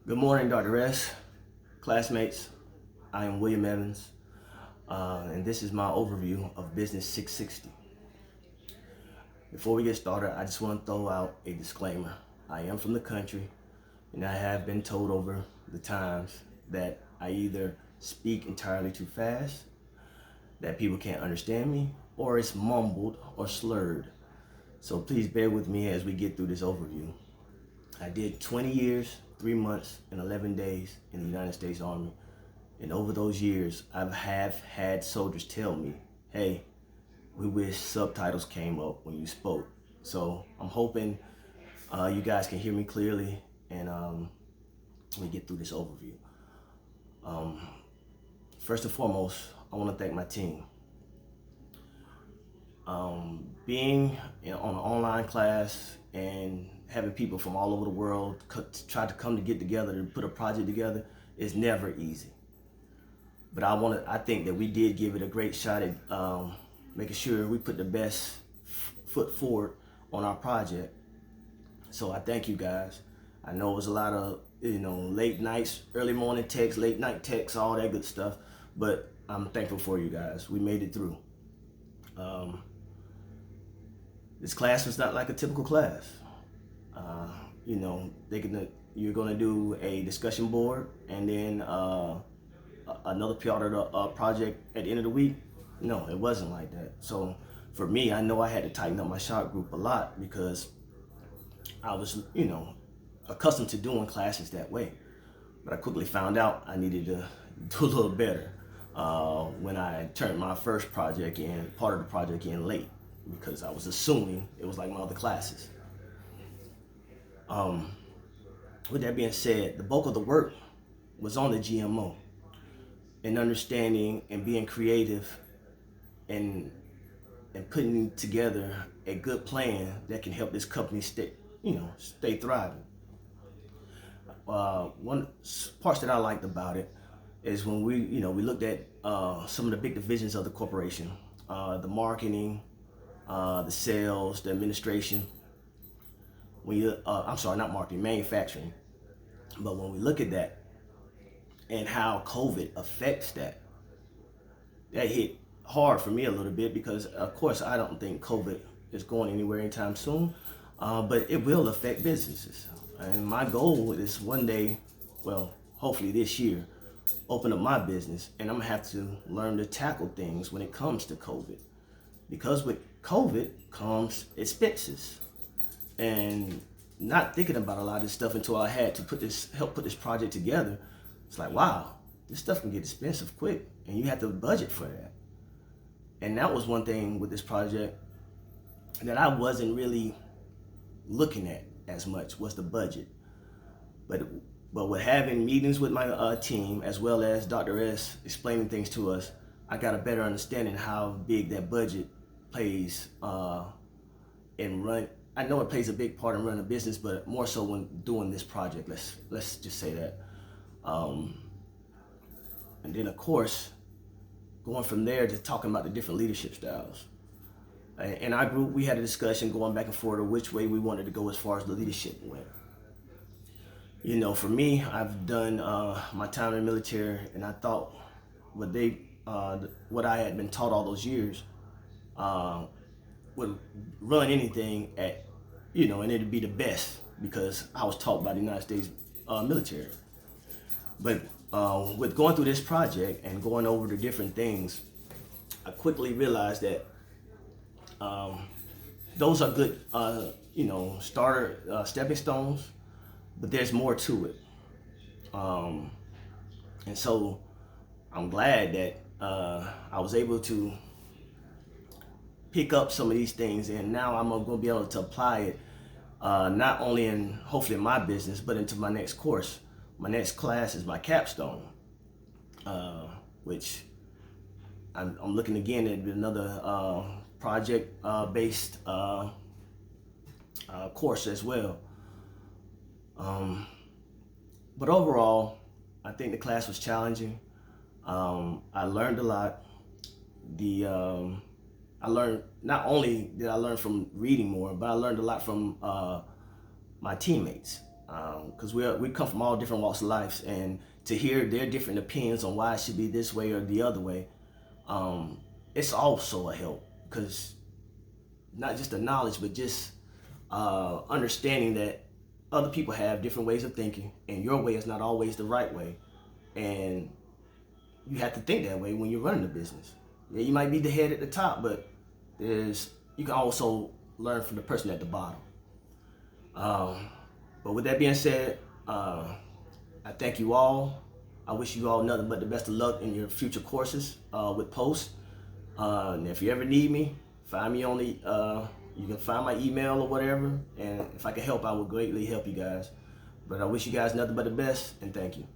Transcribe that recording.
Good morning, Dr. S, classmates. I am William Evans, and this is my overview of Business 660. Before we get started, I just want to throw out a disclaimer. I am from the country, and I have been told over the times that I either speak entirely too fast, that people can't understand me, or it's mumbled or slurred. So please bear with me as we get through this overview. I did 20 years, 3 months, and 11 days in the United States Army. And over those years, I have had soldiers tell me, hey, we wish subtitles came up when you spoke. So I'm hoping you guys can hear me clearly and we get through this overview. First and foremost, I want to thank my team. Being on an online class and having people from all over the world try to come to get together to put a project together is never easy. But I think that we did give it a great shot at making sure we put the best foot forward on our project. So I thank you guys. I know it was a lot of late nights, early morning texts, late night texts, all that good stuff. But I'm thankful for you guys. We made it through. This class was not like a typical class. You're gonna do a discussion board and then another part of the project at the end of the week. No, it wasn't like that. So for me, I know I had to tighten up my shot group a lot because I was, accustomed to doing classes that way. But I quickly found out I needed to do a little better when I turned my first project in, part of the project in late, because I was assuming it was like my other classes. With that being said, the bulk of the work was on the GMO and understanding and being creative and putting together a good plan that can help this company stay thriving. One parts that I liked about it is when we looked at some of the big divisions of the corporation, the marketing, the sales, the administration. I'm sorry, not marketing, manufacturing. But when we look at that and how COVID affects that hit hard for me a little bit because, of course, I don't think COVID is going anywhere anytime soon, but it will affect businesses. And my goal is one day, well, hopefully this year, open up my business, and I'm gonna have to learn to tackle things when it comes to COVID. Because with COVID comes expenses. And not thinking about a lot of this stuff until I had to help put this project together, it's like, wow, this stuff can get expensive quick, and you have to budget for that. And that was one thing with this project that I wasn't really looking at as much, was the budget. But with having meetings with my team, as well as Dr. S explaining things to us, I got a better understanding how big that budget plays in run. I know it plays a big part in running a business, but more so when doing this project. Let's just say that. And then, of course, going from there to talking about the different leadership styles. In our group, we had a discussion going back and forth of which way we wanted to go as far as the leadership went. For me, I've done my time in the military, and I thought what I had been taught all those years would run anything at, and it'd be the best because I was taught by the United States military. But with going through this project and going over the different things, I quickly realized that those are good, starter stepping stones, but there's more to it. And so I'm glad that I was able to pick up some of these things, and now I'm going to be able to apply it not only in hopefully in my business, but into my next course. My next class is my capstone, which I'm looking again at another project-based course as well. But overall, I think the class was challenging. I learned a lot. I learned, not only did I learn from reading more, but I learned a lot from my teammates. because we come from all different walks of life, and to hear their different opinions on why it should be this way or the other way, it's also a help, because not just the knowledge, but just understanding that other people have different ways of thinking, and your way is not always the right way, and you have to think that way when you're running a business. Yeah, you might be the head at the top, but you can also learn from the person at the bottom. But with that being said, I thank you all. I wish you all nothing but the best of luck in your future courses with Post. And if you ever need me, find me on you can find my email or whatever. And if I can help, I would greatly help you guys. But I wish you guys nothing but the best, and thank you.